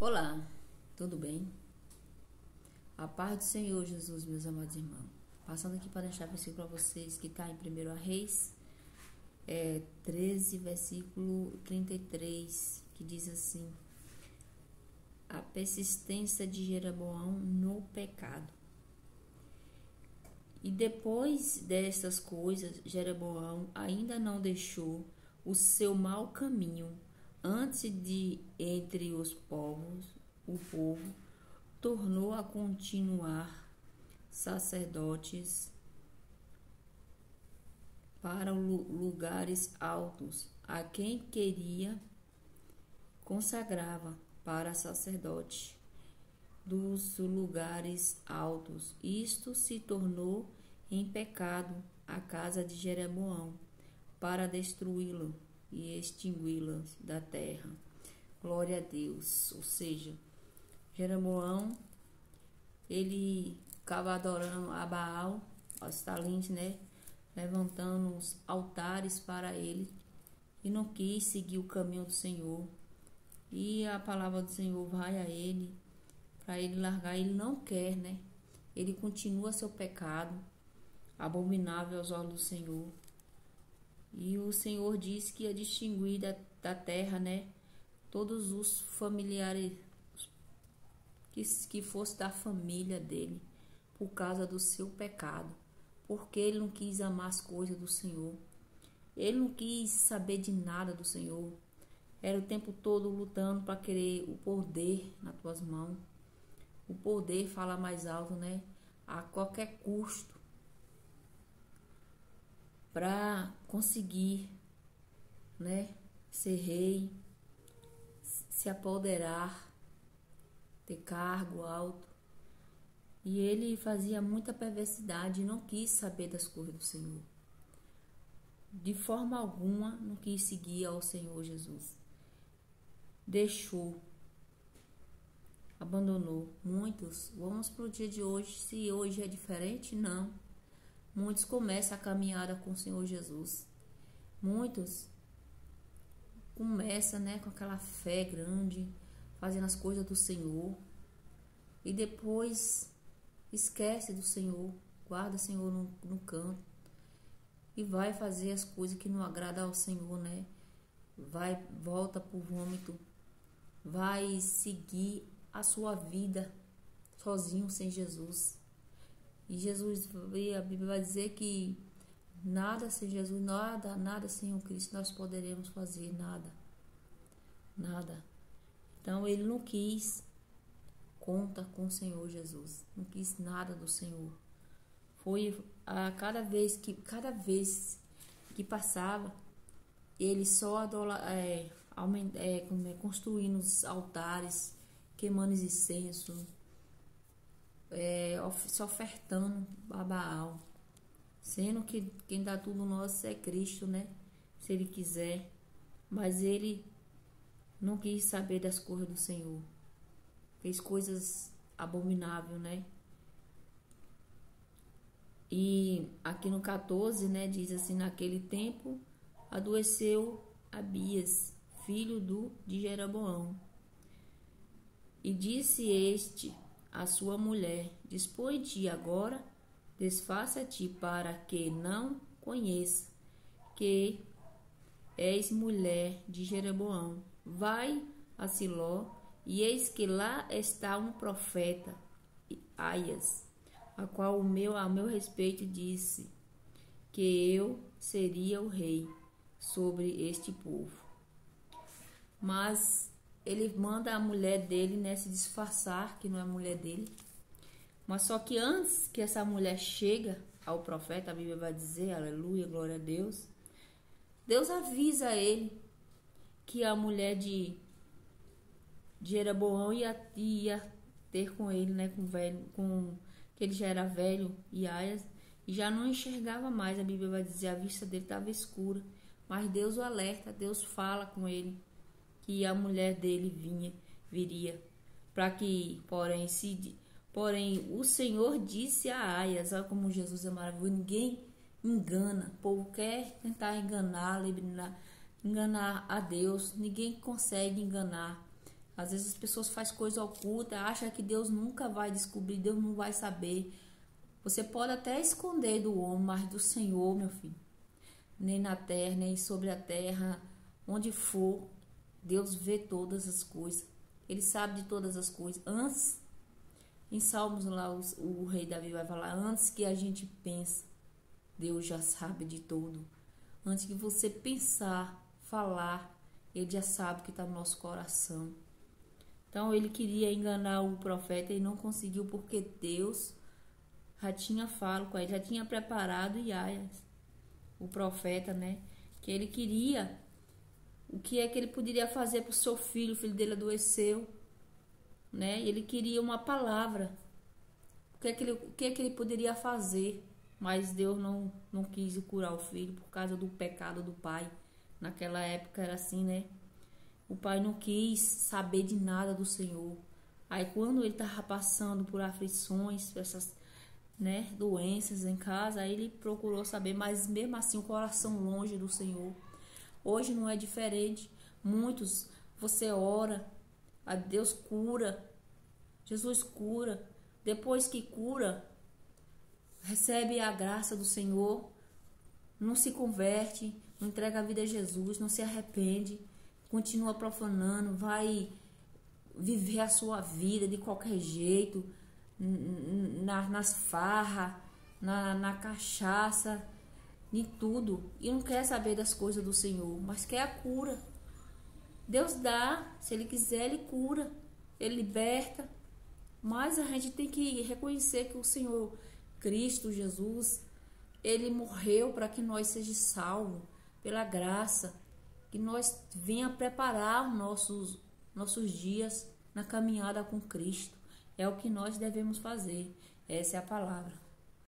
Olá, tudo bem? A paz do Senhor Jesus, meus amados irmãos. Passando aqui para deixar versículo para vocês que está em 1 Reis 13, versículo 33, que diz assim: a persistência de Jeroboão no pecado. E depois dessas coisas, Jeroboão ainda não deixou o seu mau caminho. Antes de entre os povos, o povo tornou a continuar sacerdotes para lugares altos, a quem queria consagrava para sacerdote dos lugares altos. Isto se tornou em pecado a casa de Jeroboão, para destruí-lo e extingui-la da terra. Glória a Deus. Ou seja, Jeroboão, ele ficava adorando a Baal, aos talentos, né? Levantando os altares para ele, e não quis seguir o caminho do Senhor. E a palavra do Senhor vai a ele, para ele largar. Ele não quer, né? Ele continua seu pecado, abominável aos olhos do Senhor. E o Senhor disse que ia distinguir da terra, né, todos os familiares que fosse da família dele, por causa do seu pecado, porque ele não quis amar as coisas do Senhor. Ele não quis saber de nada do Senhor. Era o tempo todo lutando para querer o poder nas tuas mãos. O poder fala mais alto, né? A qualquer custo, para conseguir, né, ser rei, se apoderar, ter cargo alto. E ele fazia muita perversidade e não quis saber das coisas do Senhor. De forma alguma não quis seguir ao Senhor Jesus. Deixou, abandonou. Muitos, vamos para o dia de hoje, se hoje é diferente, não. Muitos começam a caminhada com o Senhor Jesus. Muitos começam, né, com aquela fé grande, fazendo as coisas do Senhor. E depois esquece do Senhor, guarda o Senhor no canto. E vai fazer as coisas que não agradam ao Senhor, né? Volta pro vômito. Vai seguir a sua vida sozinho, sem Jesus. E Jesus, a Bíblia vai dizer que nada sem Jesus, nada sem o Cristo nós poderemos fazer, nada. Então ele não quis conta com o Senhor Jesus, não quis nada do Senhor. Foi a cada vez que passava, ele só construindo os altares, queimando incenso, se ofertando a Baal, sendo que quem dá tudo nosso é Cristo, né? Se ele quiser, mas ele não quis saber das coisas do Senhor, fez coisas abomináveis, né? E aqui no 14, né, diz assim: naquele tempo adoeceu Abias, filho de Jeroboão, e disse este a sua mulher: dispõe de agora, desfaça-te, para que não conheça que és mulher de Jeroboão. Vai a Siló, e eis que lá está um profeta, Aias, a qual a meu respeito disse que eu seria o rei sobre este povo. Mas ele manda a mulher dele, né, se disfarçar que não é a mulher dele. Mas só que antes que essa mulher chega ao profeta, a Bíblia vai dizer, aleluia, glória a Deus, Deus avisa ele que a mulher de Jeroboão ia ter com ele, né, que ele já era velho, e Aias, e já não enxergava mais. A Bíblia vai dizer, a vista dele estava escura, mas Deus o alerta, Deus fala com ele que a mulher dele viria, para que, porém, o Senhor disse a Aias, olha como Jesus é maravilhoso, ninguém engana, o povo quer tentar enganar a Deus, ninguém consegue enganar. Às vezes as pessoas fazem coisa oculta, acham que Deus nunca vai descobrir, Deus não vai saber. Você pode até esconder do homem, mas do Senhor, meu filho, nem na terra, nem sobre a terra, onde for, Deus vê todas as coisas. Ele sabe de todas as coisas. Antes, em Salmos lá, o rei Davi vai falar, antes que a gente pense, Deus já sabe de tudo. Antes que você pensar, falar, Ele já sabe o que está no nosso coração. Então ele queria enganar o profeta e não conseguiu, porque Deus já tinha falado com ele, já tinha preparado Iaias, o profeta, né? Que ele queria, o que é que ele poderia fazer para o seu filho, o filho dele adoeceu, né? Ele queria uma palavra, o que é que ele poderia fazer, mas Deus não quis curar o filho por causa do pecado do pai. Naquela época era assim, né? O pai não quis saber de nada do Senhor. Aí quando ele estava passando por aflições, essas, né, doenças em casa, aí ele procurou saber, mas mesmo assim o coração longe do Senhor. Hoje não é diferente. Muitos, você ora, a Deus cura, Jesus cura. Depois que cura, recebe a graça do Senhor, não se converte, não entrega a vida a Jesus, não se arrepende, continua profanando, vai viver a sua vida de qualquer jeito, nas farras, na cachaça, em tudo, e não quer saber das coisas do Senhor, mas quer a cura. Deus dá, se Ele quiser, Ele cura, Ele liberta, mas a gente tem que reconhecer que o Senhor Cristo Jesus, Ele morreu para que nós sejamos salvos pela graça, que nós venha preparar os nossos dias na caminhada com Cristo. É o que nós devemos fazer. Essa é a palavra.